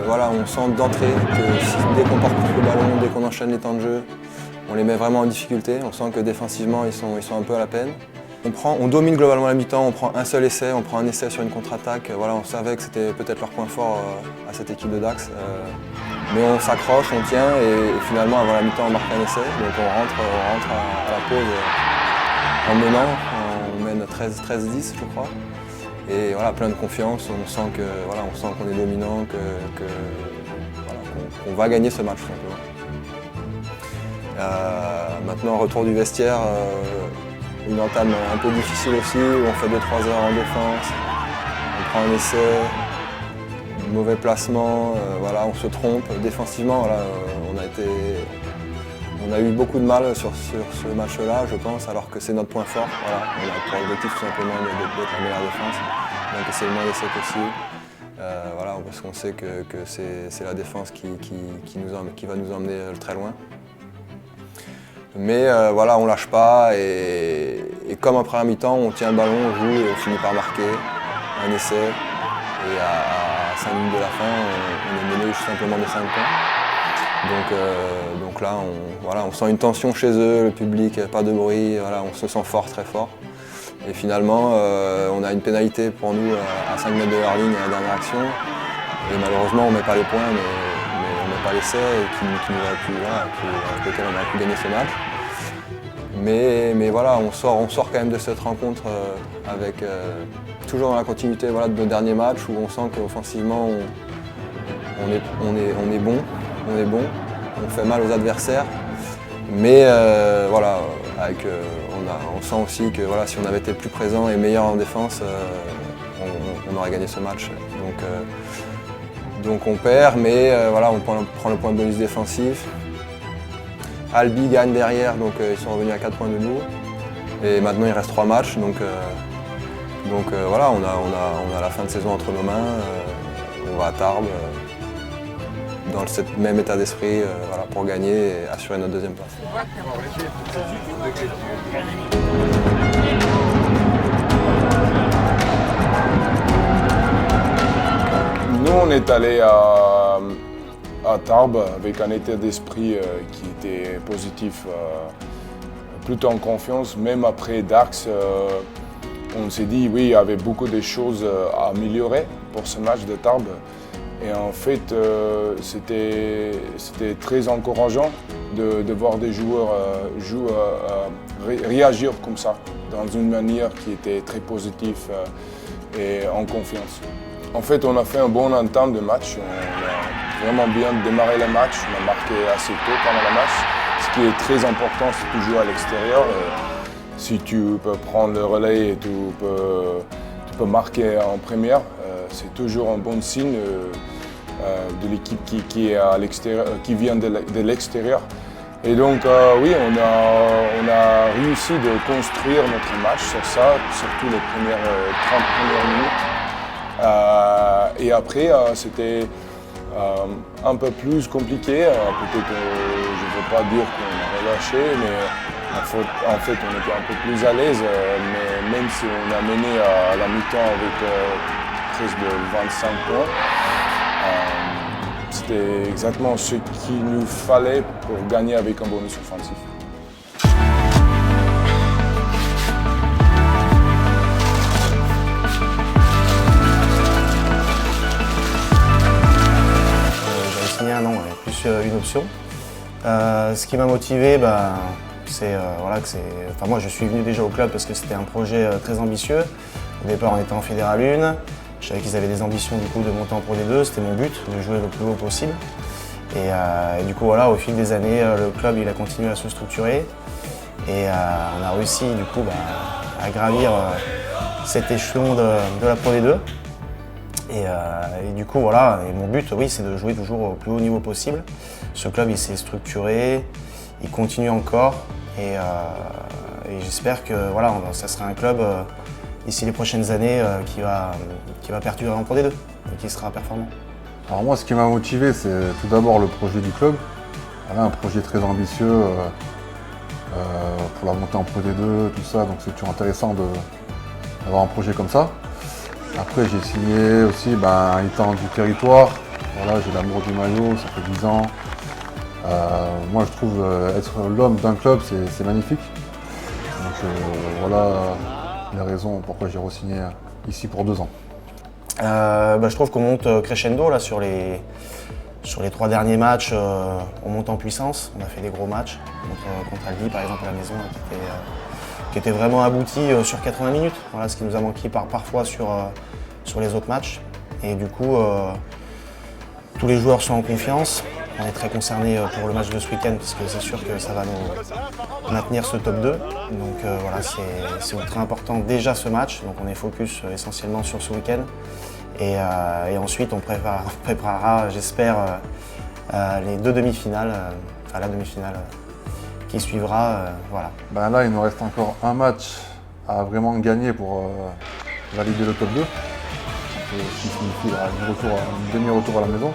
U: Voilà, on sent d'entrée que dès qu'on porte le ballon, dès qu'on enchaîne les temps de jeu, on les met vraiment en difficulté. On sent que défensivement, ils sont un peu à la peine. On domine globalement la mi-temps, on prend un seul essai, on prend un essai sur une contre-attaque. Voilà, on savait que c'était peut-être leur point fort à cette équipe de Dax. Mais on s'accroche, on tient et finalement avant la mi-temps on marque un essai. Donc on rentre à la pause en menant, on mène 13-10 je crois. Et voilà, plein de confiance, on sent qu'on est dominant, qu'on va gagner ce match tout simplement. Maintenant retour du vestiaire. Une entame un peu difficile aussi, où on fait 2-3 heures en défense, on prend un essai, mauvais placement, voilà, on se trompe. Défensivement, voilà, on a eu beaucoup de mal sur ce match-là, je pense, alors que c'est notre point fort. Voilà, on a pour objectif tout simplement d'être la meilleure défense, donc c'est le moins d'essais possible. Voilà, parce qu'on sait que c'est la défense qui va nous emmener très loin. Mais voilà, on lâche pas et comme en première mi-temps, on tient le ballon, on joue et on finit par marquer un essai. Et à 5 minutes de la fin, on est mené juste simplement de 5 points. Donc là, on sent une tension chez eux, le public, pas de bruit, voilà, on se sent fort, très fort. Et finalement, on a une pénalité pour nous à 5 mètres de leur ligne à la dernière action. Et malheureusement, on ne met pas les points, mais on ne met pas l'essai avec lequel on aurait pu gagner ce match. Mais voilà, on sort quand même de cette rencontre avec toujours dans la continuité de nos derniers matchs où on sent qu'offensivement on est bon, on fait mal aux adversaires. Mais voilà, on sent aussi que voilà, si on avait été plus présent et meilleur en défense, on aurait gagné ce match. Donc on perd, mais voilà, on prend le point de bonus défensif. Albi gagne derrière, donc ils sont revenus à 4 points de nous. Et maintenant il reste 3 matchs, donc voilà, on a la fin de saison entre nos mains. On va à Tarbes dans ce même état d'esprit voilà, pour gagner et assurer notre deuxième place.
E: Nous, on est allé à Tarbes avec un état d'esprit qui était positif, plutôt en confiance. Même après Dax, on s'est dit oui, il y avait beaucoup de choses à améliorer pour ce match de Tarbes. Et en fait, c'était très encourageant de voir des joueurs réagir comme ça, dans une manière qui était très positive et en confiance. En fait, on a fait un bon entame de match. On a vraiment bien démarré le match. On a marqué assez tôt pendant le match. Ce qui est très important, c'est de jouer à l'extérieur. Si tu peux prendre le relais et tu peux marquer en première, c'est toujours un bon signe de l'équipe qui est à l'extérieur, qui vient de l'extérieur. Et donc oui, on a réussi de construire notre match sur ça, surtout les premières 30 premières minutes. Et après, c'était un peu plus compliqué. Peut-être, je ne veux pas dire qu'on a relâché, mais en fait, on était un peu plus à l'aise. Mais même si on a mené à la mi-temps avec presque 25 points, c'était exactement ce qu'il nous fallait pour gagner avec un bonus offensif.
F: formation. Ce qui m'a motivé, c'est moi je suis venu déjà au club parce que c'était un projet très ambitieux. Au départ on était en Fédéral 1, je savais qu'ils avaient des ambitions du coup de monter en Pro D2, c'était mon but, de jouer le plus haut possible. Et du coup voilà, au fil des années, le club il a continué à se structurer et on a réussi du coup à gravir cet échelon de la Pro D2. Et du coup voilà, et mon but oui c'est de jouer toujours au plus haut niveau possible. Ce club il s'est structuré, il continue encore et j'espère que voilà, ça sera un club d'ici les prochaines années qui va perdurer en Pro D2 et qui sera performant.
G: Alors moi ce qui m'a motivé c'est tout d'abord le projet du club. Voilà, un projet très ambitieux pour la montée en Pro D2, tout ça, donc c'est toujours intéressant d'avoir un projet comme ça. Après j'ai signé aussi étant du territoire, voilà, j'ai l'amour du maillot, ça fait 10 ans. Moi je trouve être l'homme d'un club c'est magnifique. Donc voilà les raisons pourquoi j'ai re-signé ici pour 2 ans.
F: Je trouve qu'on monte crescendo là, sur les 3 derniers matchs, on monte en puissance. On a fait des gros matchs contre Albi par exemple à la maison qui était vraiment abouti sur 80 minutes. Voilà, ce qui nous a manqué parfois sur les autres matchs. Et du coup, tous les joueurs sont en confiance. On est très concernés pour le match de ce week-end parce que c'est sûr que ça va nous maintenir ce top 2. Donc voilà, c'est ultra important déjà ce match. Donc on est focus essentiellement sur ce week-end. Et ensuite on préparera, j'espère, les 2 demi-finales, la demi-finale qui suivra. Voilà.
G: Là il nous reste encore un match à vraiment gagner pour valider le top 2. Ce qui signifie un demi-retour à la maison.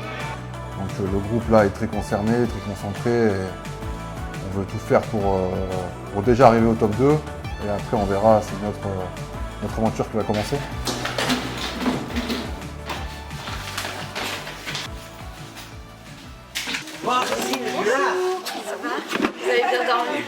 G: Donc le groupe là est très concerné, très concentré et on veut tout faire pour déjà arriver au top 2 et après on verra, c'est notre aventure qui va commencer.
H: Ça va ? Vous avez bien dormi ?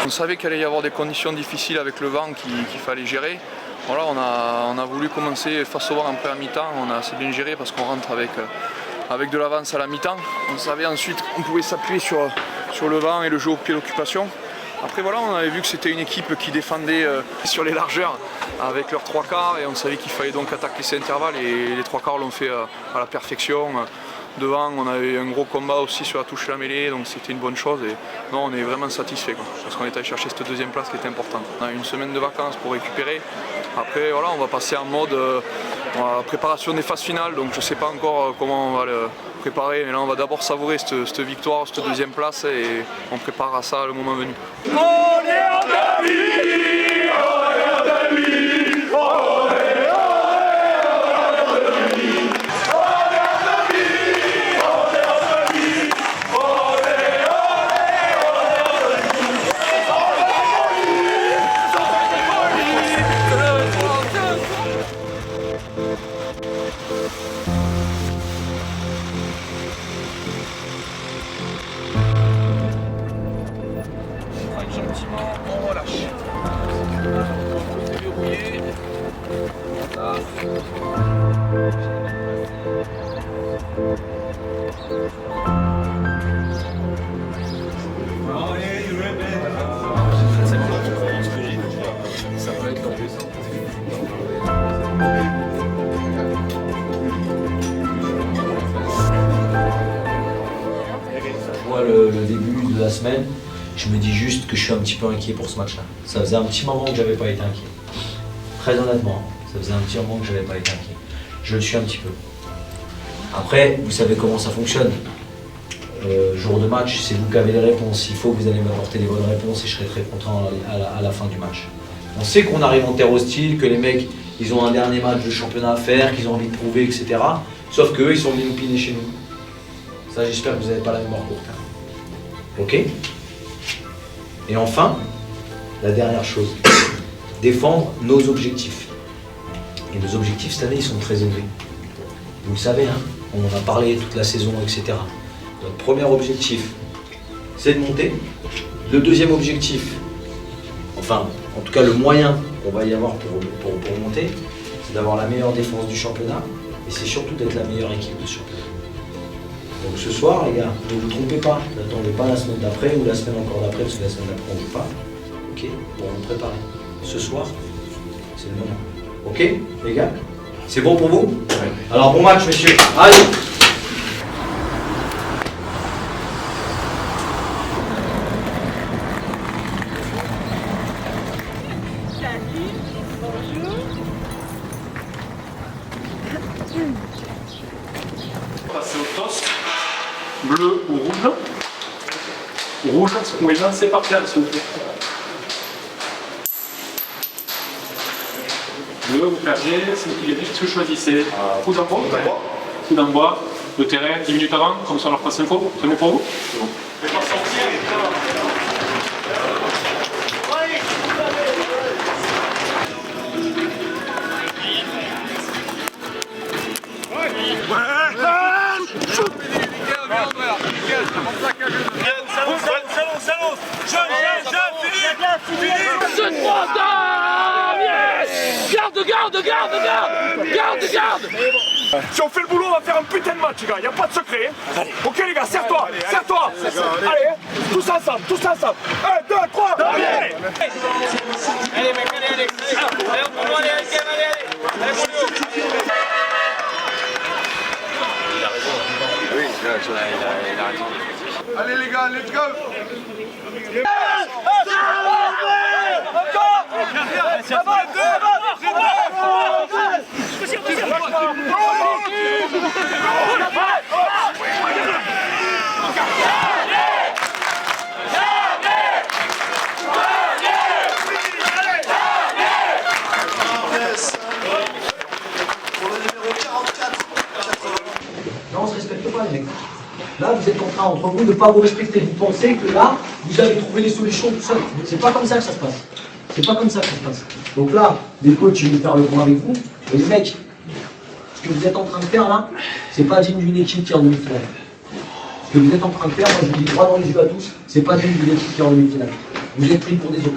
C: On savait qu'il allait y avoir des conditions difficiles avec le vent qu'il fallait gérer. Voilà, on a voulu commencer face au vent en première mi-temps, on a assez bien géré parce qu'on rentre avec de l'avance à la mi-temps. On savait ensuite qu'on pouvait s'appuyer sur le vent et le jeu au pied d'occupation. Après voilà, on avait vu que c'était une équipe qui défendait sur les largeurs avec leurs 3 quarts et on savait qu'il fallait donc attaquer ces intervalles et les 3 quarts l'ont fait à la perfection. Devant, on avait un gros combat aussi sur la touche et la mêlée, donc c'était une bonne chose. Et non, on est vraiment satisfait parce qu'on est allé chercher cette 2e place qui était importante. On a une semaine de vacances pour récupérer. Après, voilà, on va passer en mode préparation des phases finales, donc je ne sais pas encore comment on va le préparer. Mais là, on va d'abord savourer cette victoire, cette 2e place et on préparera ça le moment venu. Gentiment, on relâche. Verrouillé. Voilà.
I: vois le début de la semaine, je me dis juste que je suis un petit peu inquiet pour ce match-là. Ça faisait un petit moment que j'avais pas été inquiet. Très honnêtement, ça faisait un petit moment que j'avais pas été inquiet. Je le suis un petit peu. Après, vous savez comment ça fonctionne. Jour de match, c'est vous qui avez les réponses. Il faut que vous allez m'apporter les bonnes réponses et je serai très content à la fin du match. On sait qu'on arrive en terre hostile, que les mecs, ils ont un dernier match de championnat à faire, qu'ils ont envie de prouver, etc. Sauf qu'eux, ils sont venus nous piner chez nous. Ça, j'espère que vous n'avez pas la mémoire courte. Ok? Et enfin, la dernière chose, défendre nos objectifs. Et nos objectifs cette année, ils sont très élevés. Vous le savez, hein, on en a parlé toute la saison, etc. Notre premier objectif, c'est de monter. Le deuxième objectif, enfin, en tout cas le moyen qu'on va y avoir pour monter, c'est d'avoir la meilleure défense du championnat et c'est surtout d'être la meilleure équipe de championnat. Donc ce soir, les gars, ne vous trompez pas, n'attendez pas la semaine d'après ou la semaine encore d'après, parce que la semaine d'après on ne joue pas. Ok, pour vous préparer. Ce soir, c'est le moment. Ok, les gars? C'est bon pour vous? Ouais. Alors bon match, messieurs. Allez!
A: Passer au toss. Bleu ou rouge? Rouge, oui, c'est parti, s'il vous plaît. Bleu, vous perdez, c'est vous qui gagnez, qu'est-ce que vous choisissez? Coup d'envoi? Coup d'envoi, le terrain, 10 minutes avant, comme ça on leur passe l'info. C'est bon pour vous? C'est bon. Je vais pas sortir. Garde. Si on fait le boulot, on va faire un putain de match, les gars. Y a pas de secret. Allez. Ok, les gars, serre-toi. Allez, tous ensemble. 1, 2, 3. Allez, mec, allez. Allez, on peut aller, allez, il a raison. Oui, il a raison. Allez, les gars, let's go.
I: Non, on se respecte pas, les mecs. Là, vous êtes en train, entre vous, de ne pas vous respecter. Vous pensez que là, vous allez trouver les solutions tout seul. C'est pas comme ça que ça se passe. C'est pas comme ça que ça se passe. Donc là, les coachs, ils vont faire le point avec vous. Et les mecs, ce que vous êtes en train de faire là, c'est pas digne d'une équipe qui est en demi-finale. Ce que vous êtes en train de faire, moi je vous dis droit dans les yeux à tous, c'est pas digne d'une équipe qui est en demi-finale. Vous êtes pris pour des autres.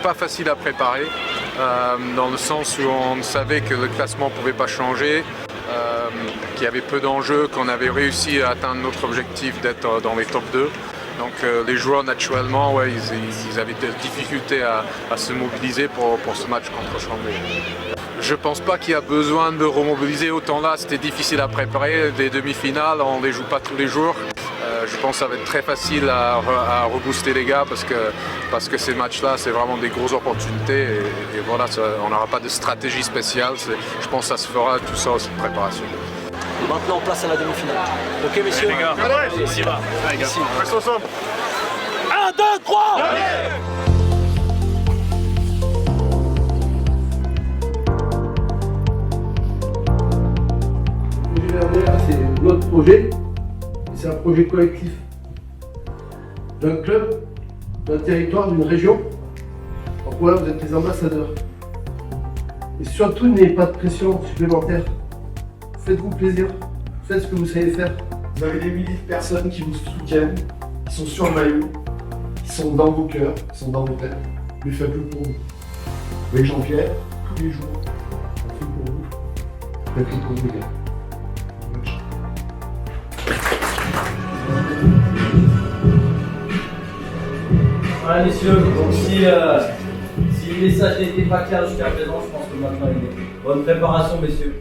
K: Pas facile à préparer, dans le sens où on savait que le classement ne pouvait pas changer, qu'il y avait peu d'enjeux, qu'on avait réussi à atteindre notre objectif d'être dans les top 2. Donc les joueurs naturellement, ouais, ils avaient des difficultés à se mobiliser pour ce match contre Chambly. Je ne pense pas qu'il y a besoin de remobiliser, autant là c'était difficile à préparer, des demi-finales, on ne les joue pas tous les jours. Je pense que ça va être très facile à rebooster les gars parce que ces matchs-là, c'est vraiment des grosses opportunités et voilà, on n'aura pas de stratégie spéciale. Je pense que ça se fera tout ça cette préparation.
I: Maintenant, place à la demi-finale. Ok, messieurs?
A: Les gars, ici va. Reste ensemble. 1, 2, 3.
B: C'est notre projet. C'est un projet collectif d'un club, d'un territoire, d'une région. Donc voilà, vous êtes les ambassadeurs. Et surtout, n'ayez pas de pression supplémentaire. Faites-vous plaisir, faites ce que vous savez faire.
D: Vous avez des milliers de personnes qui vous soutiennent, qui sont sur le maillot, qui sont dans vos cœurs, qui sont dans vos têtes. Mais faites-le pour nous. Avec Jean-Pierre, tous les jours, on fait pour vous. Faites-le pour nous, les gars.
I: Voilà messieurs, donc si le message n'était pas clair jusqu'à présent, je pense que maintenant il est. Bonne préparation messieurs.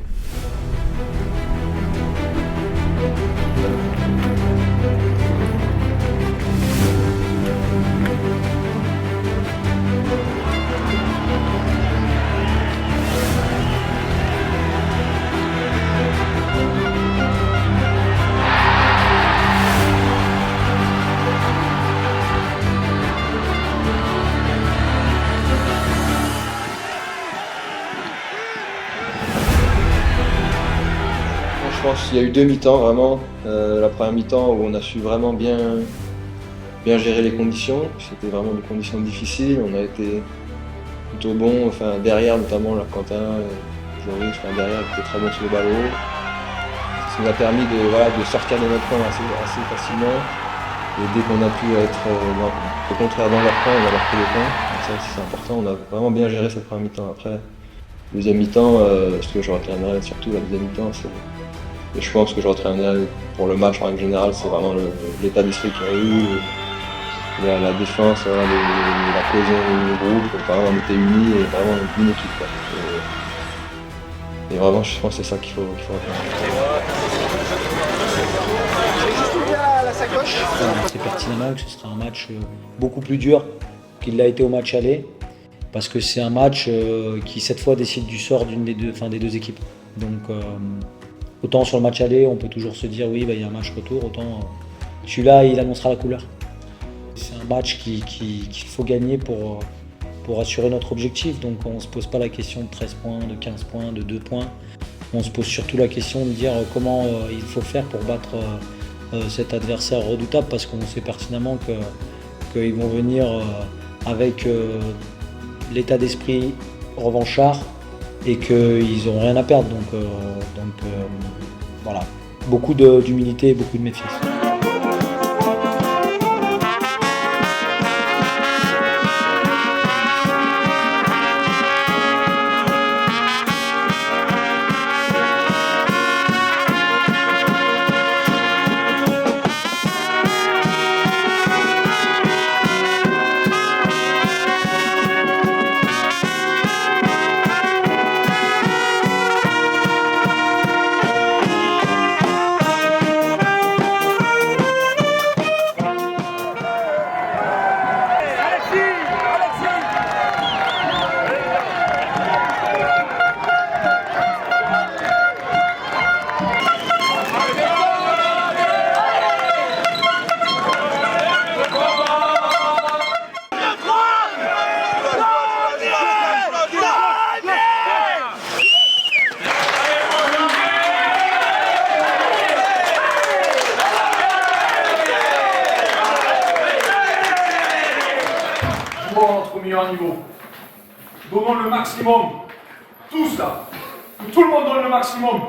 U: Je pense qu'il y a eu 2 mi-temps vraiment. La première mi-temps où on a su vraiment bien gérer les conditions. C'était vraiment des conditions difficiles. On a été plutôt bon, enfin derrière notamment là, Quentin, Joris, derrière était très bon sur le ballon. Ça nous a permis de sortir de notre camp assez facilement. Et dès qu'on a pu être au contraire dans leur camp, on a marqué les points. Donc ça aussi c'est important. On a vraiment bien géré cette première mi-temps. Après, deuxième mi-temps, ce que je retiendrai surtout la deuxième mi-temps, et je pense que je retiendrai pour le match en règle générale, c'est vraiment l'état d'esprit qu'il y a eu, la défense, la cohésion du groupe. Vraiment, on était unis et vraiment une équipe. Quoi. Et vraiment, je pense que c'est ça qu'il faut retenir.
I: On sait pertinemment que ce sera un match beaucoup plus dur qu'il l'a été au match aller, parce que c'est un match qui cette fois décide du sort des deux équipes. Donc autant sur le match aller, on peut toujours se dire oui, il y a un match retour, autant celui-là, il annoncera la couleur. C'est un match qu'il faut gagner pour assurer notre objectif. Donc on ne se pose pas la question de 13 points, de 15 points, de 2 points. On se pose surtout la question de dire comment il faut faire pour battre cet adversaire redoutable, parce qu'on sait pertinemment qu'ils vont venir avec l'état d'esprit revanchard et qu'ils n'ont rien à perdre. Donc voilà, beaucoup d'humilité et beaucoup de méfiance.
A: Notre meilleur niveau. Donnons le maximum. Tous là. Que tout le monde donne le maximum.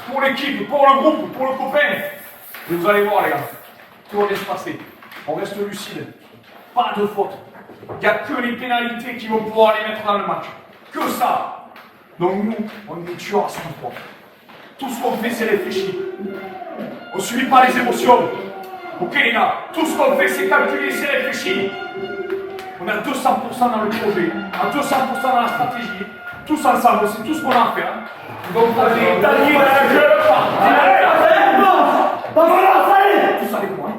A: Pour l'équipe, pour le groupe, pour le copain. Et vous allez voir les gars. Tout va bien se passer. On reste lucide. Pas de faute. Il n'y a que les pénalités qui vont pouvoir les mettre dans le match. Que ça. Donc nous, on est tueurs à 100 points. Tout ce qu'on fait, c'est réfléchi. On ne subit pas les émotions. Ok les gars, tout ce qu'on fait, c'est calculer, c'est réfléchi. On est à 200% dans le projet, à 200% dans la stratégie. Tous ensemble, c'est tout ce qu'on a à faire. Donc allez, Daniel, tous avec moi.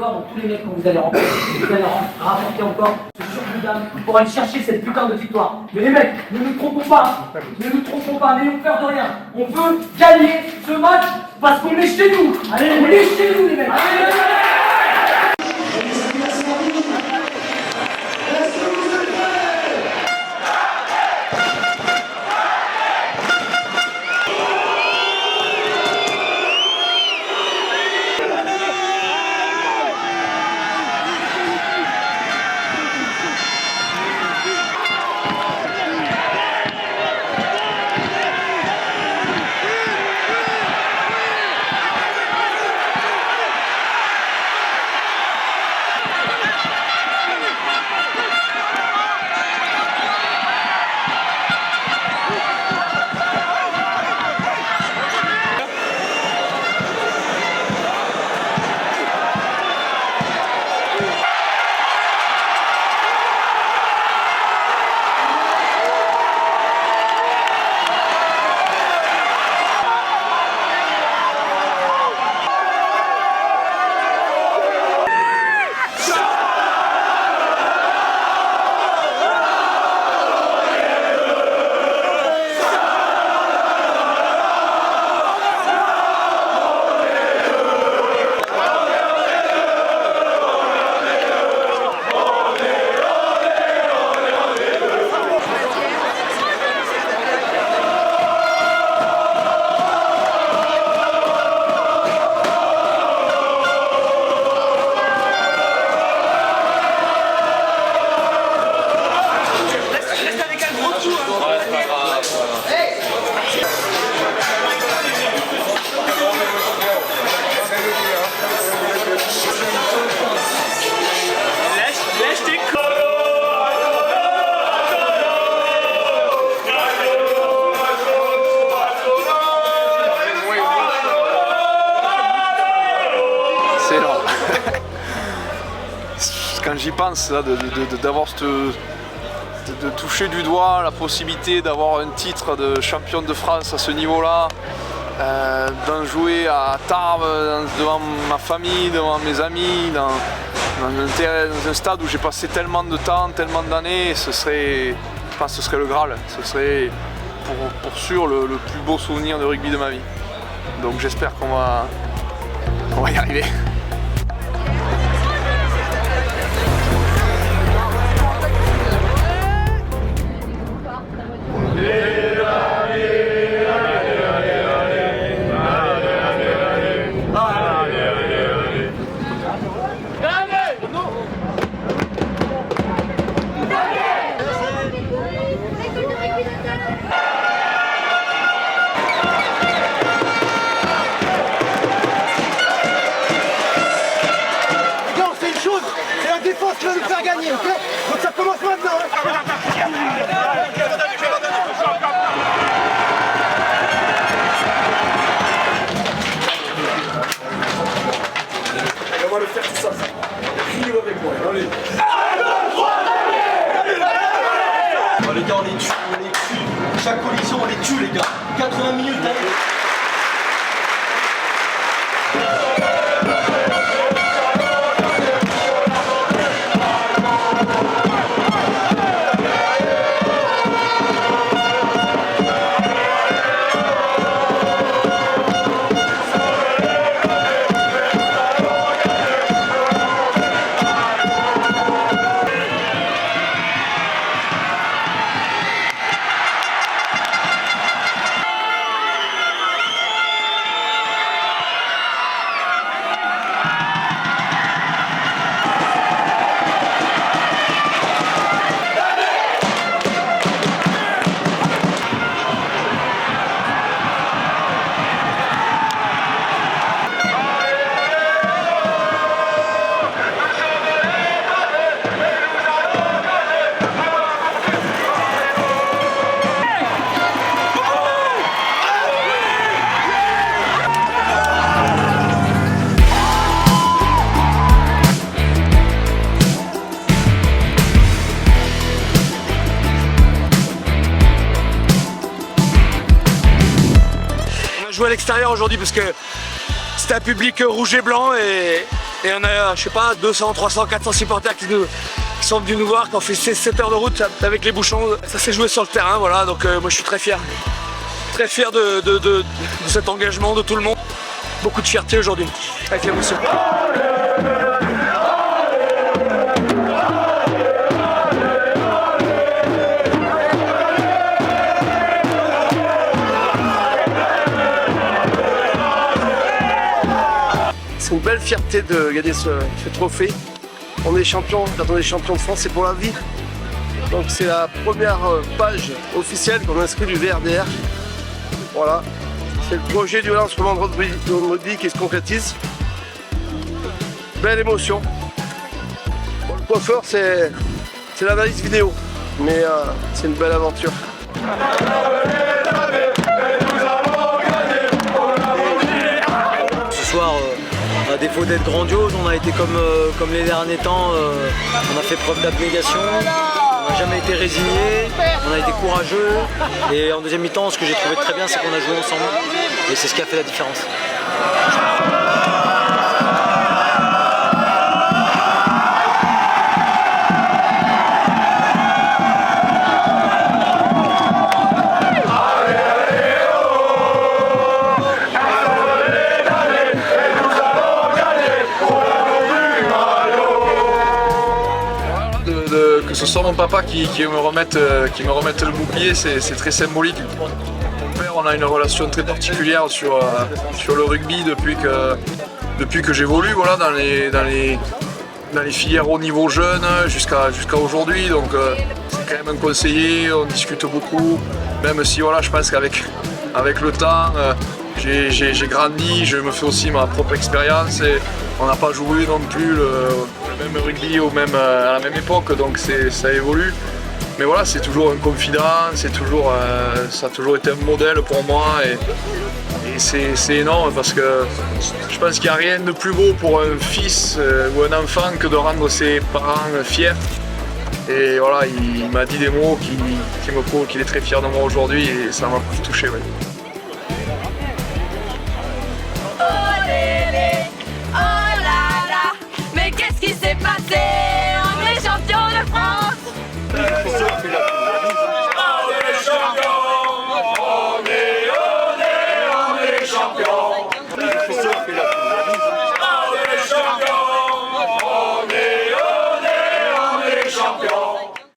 P: d'accord, donc tous les mecs que vous allez rencontrer, vous allez rapporter encore ce surplus d'âme pour aller chercher cette putain de victoire. Mais les mecs, ne nous trompons pas, n'ayons peur de rien. On veut gagner ce match parce qu'on est chez nous. Allez, on est chez nous les mecs.
C: Quand j'y pense, là, d'avoir de toucher du doigt la possibilité d'avoir un titre de champion de France à ce niveau-là, d'en jouer à Tarbes, devant ma famille, devant mes amis, dans un stade où j'ai passé tellement de temps, tellement d'années, je pense que ce serait le Graal, ce serait pour sûr le plus beau souvenir de rugby de ma vie. Donc j'espère qu'on va y arriver.
V: Qui va nous faire gagner, ok? Donc ça commence maintenant,
A: On va le faire tout ça. Criez avec moi, allez.
J: Oh, les gars, on les tue, Chaque collision, on les tue, les gars. 80 minutes, allez.
V: joué à l'extérieur aujourd'hui parce que c'était un public rouge et blanc et
M: Et on a, je sais pas, 200, 300, 400 supporters qui sont venus nous voir, qui ont fait 7 heures de route avec les bouchons. Ça s'est joué sur le terrain, voilà, donc moi je suis très fier. Très fier de cet engagement de tout le monde. Beaucoup de fierté aujourd'hui, avec l'émotion.
B: C'est une belle fierté de gagner ce trophée. On est champion, quand on est champion de France, c'est pour la vie. Donc c'est la première page officielle qu'on inscrit du VRDR. Voilà, c'est le projet du lancement de rugby qui se concrétise. Belle émotion. Bon, le coiffeur, c'est l'analyse vidéo, mais c'est une belle aventure.
I: Ce soir, à défaut d'être grandiose, on a été comme les derniers temps, on a fait preuve d'abnégation, on n'a jamais été résigné, on a été courageux et en deuxième mi-temps, ce que j'ai trouvé très bien, c'est qu'on a joué ensemble et c'est ce qui a fait la différence.
W: Que ce soit mon papa qui me remette le bouclier, c'est très symbolique. Mon père, on a une relation très particulière sur le rugby depuis que j'évolue voilà, dans les filières haut niveau jeunes jusqu'à aujourd'hui. Donc c'est quand même un conseiller, on discute beaucoup, même si voilà, je pense qu'avec le temps, j'ai grandi, je me fais aussi ma propre expérience et on n'a pas joué non plus le même rugby à la même époque, donc ça évolue. Mais voilà, c'est toujours un confident, ça a toujours été un modèle pour moi et c'est énorme parce que je pense qu'il n'y a rien de plus beau pour un fils ou un enfant que de rendre ses parents fiers. Et voilà, il m'a dit des mots qui me prouvent qu'il est très fier de moi aujourd'hui et ça m'a beaucoup touché. Ouais.
H: On est champion de France.
M: On est champion.